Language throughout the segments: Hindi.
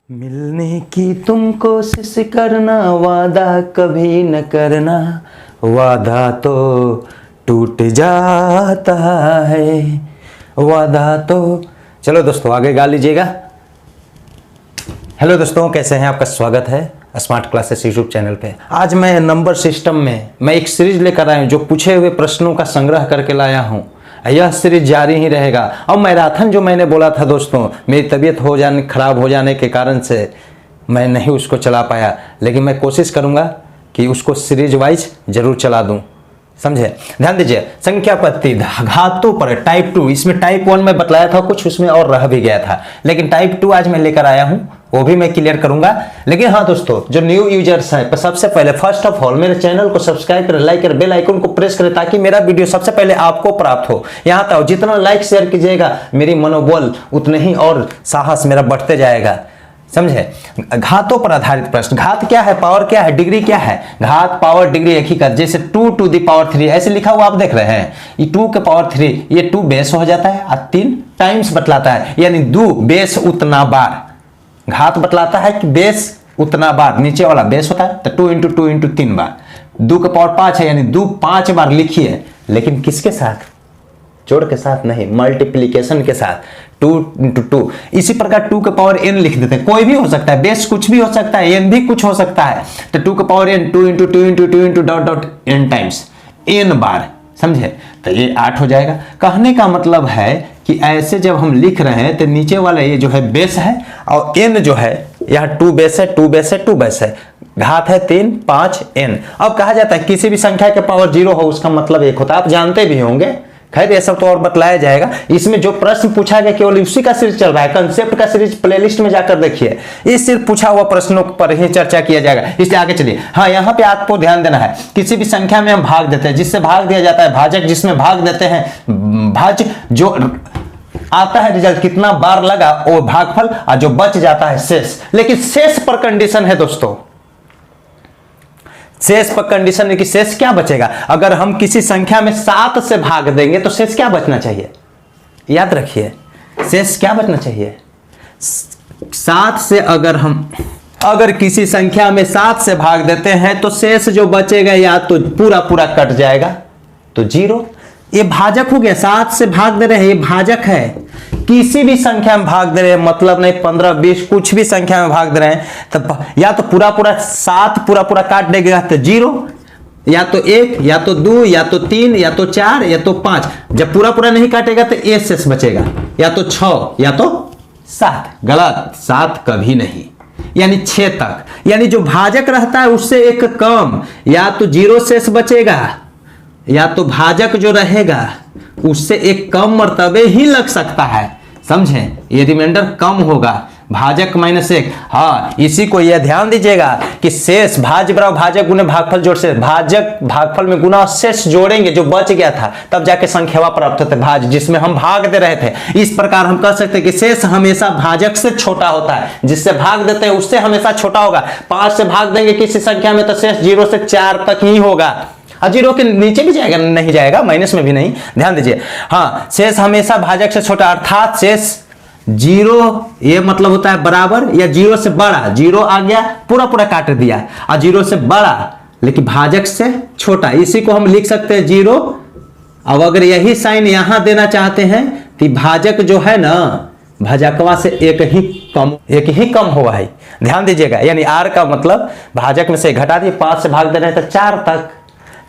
मिलने की तुम कोशिश करना, वादा कभी न करना, वादा तो टूट जाता है, वादा तो। चलो दोस्तों आगे गा लीजिएगा। हेलो दोस्तों, कैसे हैं? आपका स्वागत है स्मार्ट क्लासेस यूट्यूब चैनल पे। आज मैं नंबर सिस्टम में एक सीरीज लेकर आया हूँ जो पूछे हुए प्रश्नों का संग्रह करके लाया हूँ। यह सीरीज जारी ही रहेगा। और मैराथन जो मैंने बोला था दोस्तों, मेरी तबीयत खराब हो जाने के कारण से मैं नहीं उसको चला पाया, लेकिन मैं कोशिश करूँगा कि उसको सीरीज वाइज जरूर चला दूँ। समझे? ध्यान दीजिए। संख्या पत्ति घातों पर टाइप 2, इसमें टाइप 1 में बतलाया था कुछ, उसमें और रह भी गया था, लेकिन टाइप 2 आज मैं लेकर आया हूं, वो भी मैं क्लियर करूंगा। लेकिन हाँ दोस्तों, जो न्यू यूजर्स हैं, सबसे पहले फर्स्ट ऑफ ऑल मेरे चैनल को सब्सक्राइब करें, लाइक करें, बेल आइकन को प्रेस करें ताकि मेरा वीडियो सबसे पहले आपको प्राप्त हो। यहाँ तक जितना लाइक शेयर कीजिएगा मेरी मनोबल उतने ही और साहस मेरा बढ़ते जाएगा। समझे? घातों पर आधारित प्रश्न। घात क्या है, पावर क्या है, डिग्री क्या है? घात पावर डिग्री एक ही कर, जैसे 2 to the power 3 ऐसे लिखा हुआ आप देख रहे हैं। ये 2 के पावर 3, ये 2 बेस हो जाता है और 3 टाइम्स बतलाता है, यानी 2 बेस उतना बार। घात बतलाता है कि बेस उतना बार, नीचे वाला बेस होता है, तो 2 into 2 into 3 बार। 2 के पावर 5 है, यानी 2 5 बार लिखिए, लेकिन किसके साथ? जोड़ के साथ नहीं, मल्टीप्लीकेशन के साथ। 2 into 2। इसी प्रकार 2 के पावर n लिख देते हैं, कोई भी हो सकता है, बेस कुछ भी हो सकता है, n भी कुछ हो सकता है। तो 2 के power n 2 into 2 into 2 into dot dot n times n बार। समझे? तो ये 8 हो जाएगा। कहने का मतलब है कि ऐसे जब हम लिख रहे हैं तो नीचे वाला ये जो है बेस है, और n जो है यहाँ 2 बेस है, 2 बेस है, 2 बेस है, घात है 3 5 n। अब कहा जाता है किसी भी संख्या के पावर 0 हो उसका मतलब 1 होता है, आप जानते भी होंगे। खैर ये सब तो और बतलाया जाएगा। इसमें जो प्रश्न पूछा गया केवल उसी का सीरीज चल रहा है, कंसेप्ट का सीरीज प्लेलिस्ट में जाकर देखिए। इस सिर्फ पूछा हुआ प्रश्नों पर ही चर्चा किया जाएगा, इसलिए आगे चलिए। हाँ, यहाँ पे आपको ध्यान देना है, किसी भी संख्या में हम भाग देते हैं, जिससे भाग दिया जाता है भाजक, जिसमें भाग देते हैं भाज्य, जो आता है रिजल्ट कितना बार लगा वो भागफल, और जो बच जाता है शेष। लेकिन शेष पर कंडीशन है दोस्तों, शेष पर कंडीशन है कि शेष क्या बचेगा। अगर हम किसी संख्या में 7 से भाग देंगे तो शेष क्या बचना चाहिए? याद रखिए, शेष क्या बचना चाहिए? 7 से अगर किसी संख्या में 7 से भाग देते हैं तो शेष जो बचेगा या तो पूरा पूरा कट जाएगा, तो 0। ये भाजक हो गया, 7 से भाग दे रहे हैं, ये भाजक है। किसी भी संख्या में भाग दे रहे हैं, मतलब नहीं 15 20 कुछ भी संख्या में भाग दे रहे हैं, तो या तो पूरा 7 पूरा काट देगा तो 0, या तो 1, या तो 2, या तो 3, या तो 4, या तो 5। जब पूरा नहीं काटेगा तो ए शेष बचेगा, या तो 6 या तो 7। गलत, 7 कभी नहीं, यानी 6 तक। यानी जो भाजक रहता है उससे एक कम, या तो 0 शेष बचेगा, या तो भाजक जो रहेगा उससे एक कम मर्तबे ही लग सकता है। समझे? ये रिमाइंडर कम होगा, भाजक -1। हाँ, इसी को यह ध्यान दीजिएगा कि शेष भाज्य बराबर भाजक गुने भागफल जोड़ से, भाजक भागफल में गुना शेष जोड़ेंगे जो बच गया था, तब जाके संख्या प्राप्त होता है भाज्य, जिसमें हम भाग दे रहे थे। इस प्रकार हम कह सकते हैं कि शेष हमेशा भाजक से छोटा होता है, जिससे भाग देते हैं उससे हमेशा छोटा होगा। 5 से भाग देंगे किसी संख्या में तो शेष 0 से 4 तक ही होगा, 0 के नीचे भी जाएगा नहीं जाएगा, माइनस में भी नहीं। ध्यान दीजिए। हाँ, शेष हमेशा भाजक से छोटा, अर्थात शेष 0 ये मतलब होता है बराबर या 0 से बड़ा। 0 आ गया, पूरा काट दिया, और 0 से बड़ा लेकिन भाजक से छोटा, इसी को हम लिख सकते हैं 0। अब अगर यही साइन यहां देना चाहते हैं तो भाजक जो है ना, भाजकवा से एक ही कम हुआ है। ध्यान दीजिएगा, यानी r का मतलब भाजक में से घटा दिए, 5 से भाग दे रहे हैं तो 4 तक,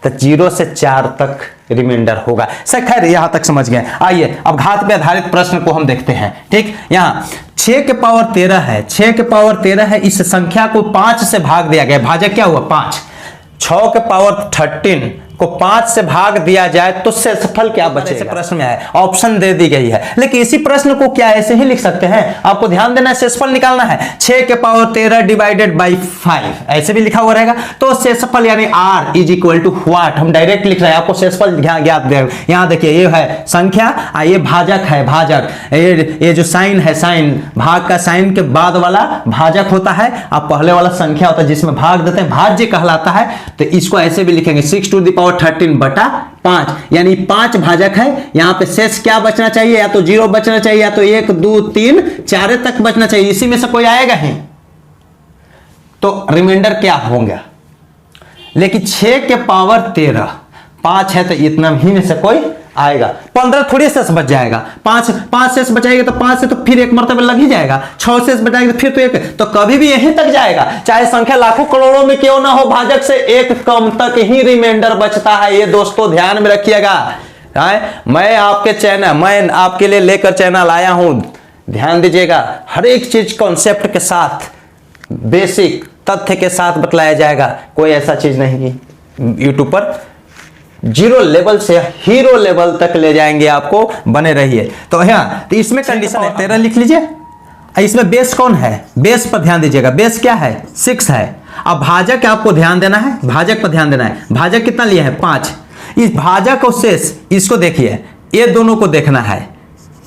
तो 0 से 4 तक रिमाइंडर होगा। सर खैर यहां तक समझ गए। आइए अब घात पे आधारित प्रश्न को हम देखते हैं। ठीक, यहां 6 के पावर 13 है, 6 के पावर 13 है, इस संख्या को 5 से भाग दिया गया, भाजक क्या हुआ 5। 6 के पावर 13 को 5 से भाग दिया जाए तो शेषफल क्या बचेगा? प्रश्न में है, ऑप्शन दे दी गई है, लेकिन इसी प्रश्न को क्या ऐसे ही लिख सकते हैं? आपको ध्यान देना है, शेषफल निकालना है। 6 के पावर 13 डिवाइडेड बाई 5 ऐसे भी लिखा हुआ रहेगा, तो शेषफल यानी r is equal to what, हम डायरेक्ट लिख रहे हैं, आपको शेषफल ज्ञात दे। यहां देखिए, ये है संख्या, ये भाजक है, भाजक, ये जो साइन है, साइन भाग का साइन के बाद वाला भाजक होता है, और पहले वाला संख्या होता है जिसमें भाग देते हैं, भाज्य कहलाता है। तो इसको ऐसे भी लिखेंगे 6 to the power और 13/5, यानी 5 भाजक है। यहाँ पे शेष क्या बचना चाहिए, या तो 0 बचना चाहिए, या तो 1 2 3 4 तक बचना चाहिए, इसी में से कोई आएगा ही, तो रिमाइंडर क्या होगा। लेकिन 6 के पावर 13, 5 है तो इतना ही में से कोई आएगा। 15 थोड़ी शेष बच जाएगा, 5 शेष बचाएगा तो 5 से तो फिर एक मर्तबा लग ही जाएगा, 6 शेष बचाएगा तो फिर तो एक, तो कभी भी यहीं तक जाएगा, चाहे संख्या लाखों करोड़ों में क्यों ना हो, भाजक से एक कम तक ही रिमाइंडर बचता है। ये दोस्तों ध्यान में रखिएगा। मैं आपके लिए लेकर चैनल आया हूं, ध्यान दीजिएगा। हर एक चीज कॉन्सेप्ट के साथ, बेसिक तथ्य के साथ बतलाया जाएगा। कोई ऐसा चीज नहीं कि यूट्यूब पर 0 लेवल से हीरो लेवल तक ले जाएंगे आपको, बने रहिए। तो यहाँ तो इसमें कंडीशन है 13 लिख लीजिए। इसमें बेस कौन है, बेस पर ध्यान दीजिएगा। बेस क्या है, 6 है। अब भाजक आपको ध्यान देना है, भाजक पर ध्यान देना है। भाजक कितना लिया है, 5। इस भाजक और शेष इसको देखिए, ये दोनों को देखना है।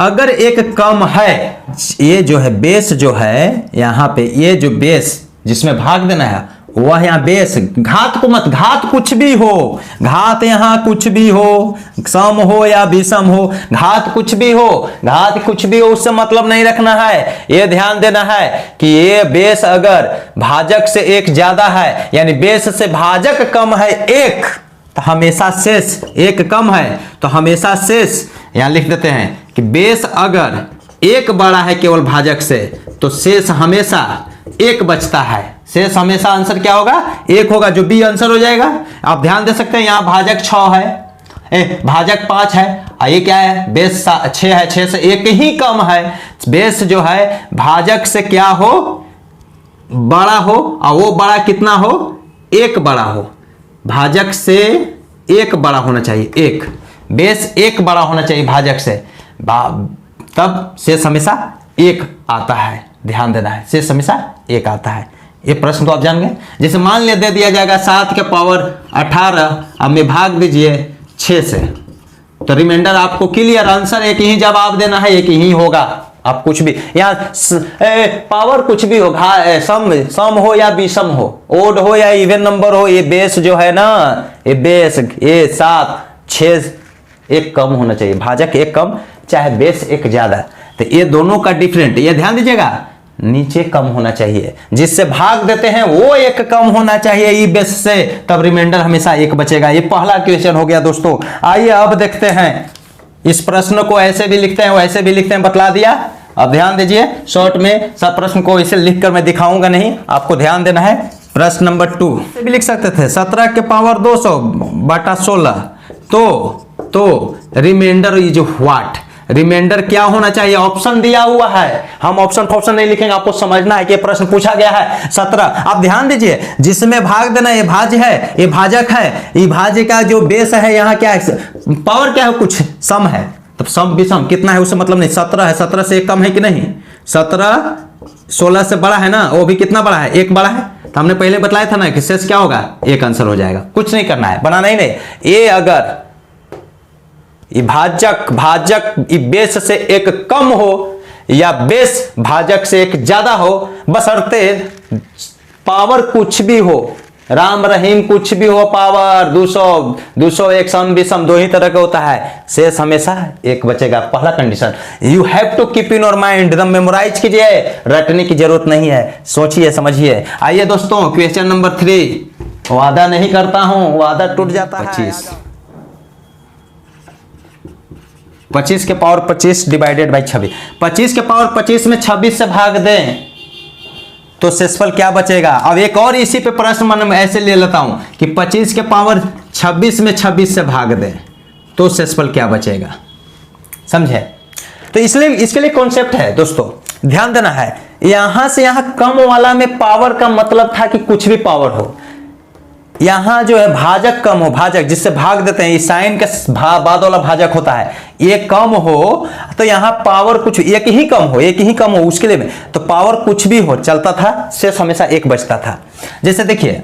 अगर एक कम है, ये जो है बेस जो है यहाँ पे, ये जो बेस जिसमें भाग देना है वह यहाँ बेस, घात को मत, घात कुछ भी हो, घात यहाँ कुछ भी हो, सम हो या विषम हो, घात कुछ भी हो, घात कुछ भी हो, उससे मतलब नहीं रखना है। ये ध्यान देना है कि ये बेस अगर भाजक से 1 ज्यादा है, यानी बेस से भाजक कम है 1, तो हमेशा शेष 1 कम है तो हमेशा शेष, यहां लिख देते हैं कि बेस अगर 1 बड़ा है केवल भाजक से, तो शेष हमेशा 1 बचता है। शेष हमेशा आंसर क्या होगा, 1 होगा, जो बी आंसर हो जाएगा। आप ध्यान दे सकते हैं, यहां भाजक 6 है, भाजक 5 है, ये क्या है, बेस 6 है, 6 से 1 ही कम है। बेस जो है भाजक से क्या हो, बड़ा हो, और वो बड़ा कितना हो, 1 बड़ा हो। भाजक से 1 बड़ा होना चाहिए, 1 बेस 1 बड़ा होना चाहिए भाजक से, तब शेष हमेशा 1 आता है। ध्यान देना है, शेष हमेशा 1 आता है। ये प्रश्न तो आप जान गए। जैसे मान लिया दे दिया जाएगा 7 के पावर 18, अब में भाग दीजिए 6 से, तो रिमाइंडर आपको क्लियर आंसर एक ही जवाब देना है, एक ही होगा। आप कुछ भी यहाँ पावर कुछ भी हो, सम हो या विषम हो, ओड हो या इवन नंबर हो, ये बेस जो है ना, ये बेस, ये 7 6 1 कम होना चाहिए, भाजक 1 कम चाहे बेस 1 ज्यादा, तो ये दोनों का डिफरेंट, ये ध्यान दीजिएगा, नीचे कम होना चाहिए, जिससे भाग देते हैं वो 1 कम होना चाहिए ई बेस से, तब रिमाइंडर हमेशा 1 बचेगा। ये पहला क्वेश्चन हो गया दोस्तों। आइए अब देखते हैं, इस प्रश्न को ऐसे भी लिखते हैं वैसे भी लिखते हैं, बतला दिया। अब ध्यान दीजिए, शॉर्ट में सब प्रश्न को इसे लिखकर मैं दिखाऊंगा नहीं, आपको ध्यान देना है। प्रश्न नंबर 2 भी लिख सकते थे, 17 के पावर 200/16, तो रिमाइंडर इज व्हाट, रिमाइंडर क्या होना चाहिए, ऑप्शन दिया हुआ है। हम ऑप्शन नहीं लिखेंगे, आपको समझना है कि प्रश्न पूछा गया है 17। आप ध्यान दीजिए, जिसमें भाग देना, ये भाज्य है, ये भाजक है, ये भाज्य का जो बेस है यहाँ क्या है, पावर क्या है, कुछ सम है, तब सम विषम कितना है उससे मतलब नहीं। 17 है, 17 से 1 कम है कि नहीं, 17 16 से बड़ा है ना, वो भी कितना बड़ा है, 1 बड़ा है। तो हमने पहले बताया था ना कि शेष क्या होगा, 1 आंसर हो जाएगा। कुछ नहीं करना है, बनाना ही नहीं। ये अगर भाजक बेस से 1 कम हो या बेस भाजक से 1 ज्यादा हो, बशर्ते पावर कुछ भी हो, राम रहीम कुछ भी हो, पावर 200 1 सम विषम 2 ही तरह का होता है, शेष हमेशा 1 बचेगा। पहला condition you have to keep in your mind, एकदम मेमोराइज कीजिए, रटने की जरूरत नहीं है, सोचिए समझिए। आइए दोस्तों, क्वेश्चन नंबर 3। वादा नहीं करता हूं, वादा टूट जाता है। 25 के पावर 25 डिवाइडेड बाई 26, 25 के पावर 25 में 26 से भाग दें तो शेषफल क्या बचेगा। अब एक और इसी पे प्रश्न मन में ऐसे ले लेता हूं कि 25 के पावर 26 में 26 से भाग दें तो शेषफल क्या बचेगा, समझे। तो इसलिए इसके लिए कॉन्सेप्ट है दोस्तों, ध्यान देना है। यहां से यहां कम वाला में पावर का मतलब था कि कुछ भी पावर हो, यहां जो है भाजक कम हो, भाजक जिससे भाग देते हैं, साइन के बाद वाला भाजक होता है, ये कम हो तो यहां पावर कुछ 1 ही कम हो उसके लिए तो पावर कुछ भी हो चलता था, शेष हमेशा 1 बचता था। जैसे देखिए,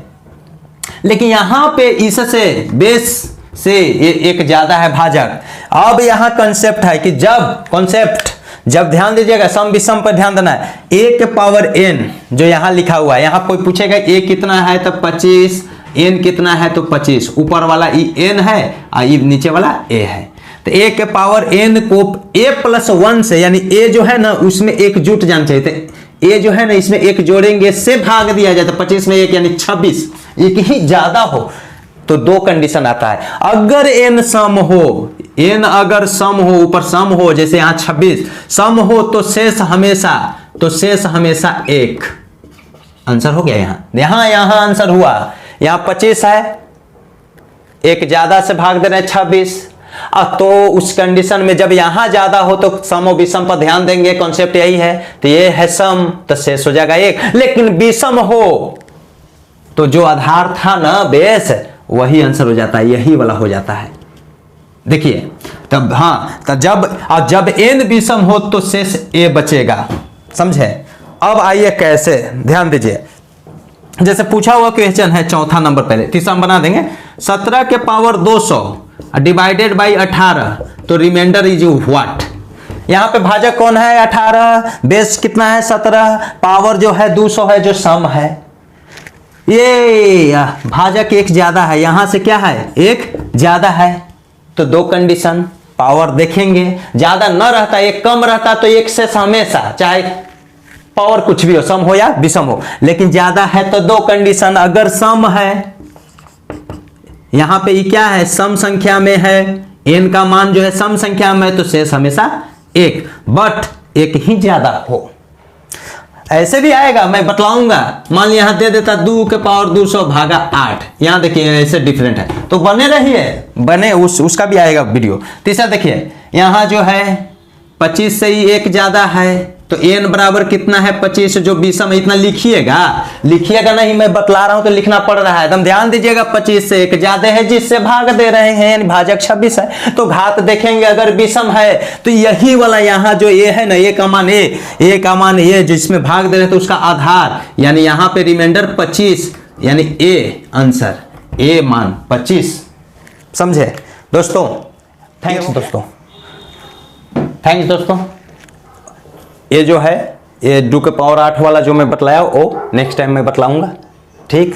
लेकिन यहां पे इससे बेस से 1 ज्यादा है भाजक। अब यहां कंसेप्ट है कि जब ध्यान दीजिएगा, सम विषम पर ध्यान देना है। a के पावर n जो यहां लिखा हुआ है, यहां कोई पूछेगा a कितना है, तब 25 n कितना है तो 25, ऊपर वाला n है और ये नीचे वाला a है। तो a के पावर n को a+1 से, यानी a जो है ना उसमें एक जुट जाना चाहिए, तो a जो है ना इसमें एक जोड़ेंगे से भाग दिया जाए तो 25 में 1 यानी 26, एक ही ज्यादा हो तो दो कंडीशन आता है। अगर n सम हो, n अगर सम हो, ऊपर सम हो, जैसे यहाँ 26 सम हो तो शेष हमेशा 1। आंसर हो गया। यहाँ आंसर हुआ। यहाँ 25 है, एक ज्यादा से भाग दे रहे हैं 26, तो उस कंडीशन में जब यहां ज्यादा हो तो सम और विषम पर ध्यान देंगे, कॉन्सेप्ट यही है। तो ये है सम तो शेष हो जाएगा 1, लेकिन विषम हो तो जो आधार था ना बेस वही आंसर हो जाता है, यही वाला हो जाता है। देखिए तब तब जब n विषम हो तो शेष a बचेगा, समझे। अब आइए कैसे, ध्यान दीजिए। जैसे पूछा हुआ क्वेश्चन है चौथा नंबर, पहले तीसरा हम बना देंगे। 17 के पावर 200 डिवाइडेड बाई 18 तो रिमाइंडर इज व्हाट। यहां पे भाजक कौन है 18, बेस कितना है 17, पावर जो है 200 है जो सम है। ये भाजक एक ज्यादा है, यहां से क्या है एक ज्यादा है, तो दो कंडीशन पावर देखेंगे, ज्यादा न रहता एक कम रहता तो एक से हमेशा चाहे पावर कुछ भी हो, सम हो या विषम हो, लेकिन ज्यादा है तो दो कंडीशन। अगर सम है, यहां पे ये क्या है सम संख्या में है, n का मान जो है सम संख्या में है तो शेष हमेशा 1, बट एक ही ज्यादा हो। ऐसे भी आएगा, मैं बतलाऊंगा। मान लिया यहां दे देता 2 के पावर 200 भागा 8, यहां देखिए ऐसे डिफरेंट है, तो बने रहिए, बने उसका भी आएगा वीडियो। तीसरा देखिए यहां जो है 25 से ही एक ज्यादा है तो n बराबर कितना है 25, जो विषम है इतना लिखिएगा नहीं, मैं बतला रहा हूं तो लिखना पड़ रहा है, एकदम ध्यान दीजिएगा। 25 से एक ज्यादा है जिससे भाग दे रहे हैं, यानी भाजक 26 है, तो घात देखेंगे अगर विषम है तो यही वाला यहाँ जो a है ना, a का मान a जिसमें भाग दे रहे हैं तो उसका आधार, यानी यहाँ पे रिमाइंडर 25, यानी a आंसर, a मान 25, समझे दोस्तों। थैंक्स दोस्तों। ये जो है ये 2 के पावर 8 वाला जो मैं बतलाया वो नेक्स्ट टाइम मैं बतलाऊंगा, ठीक।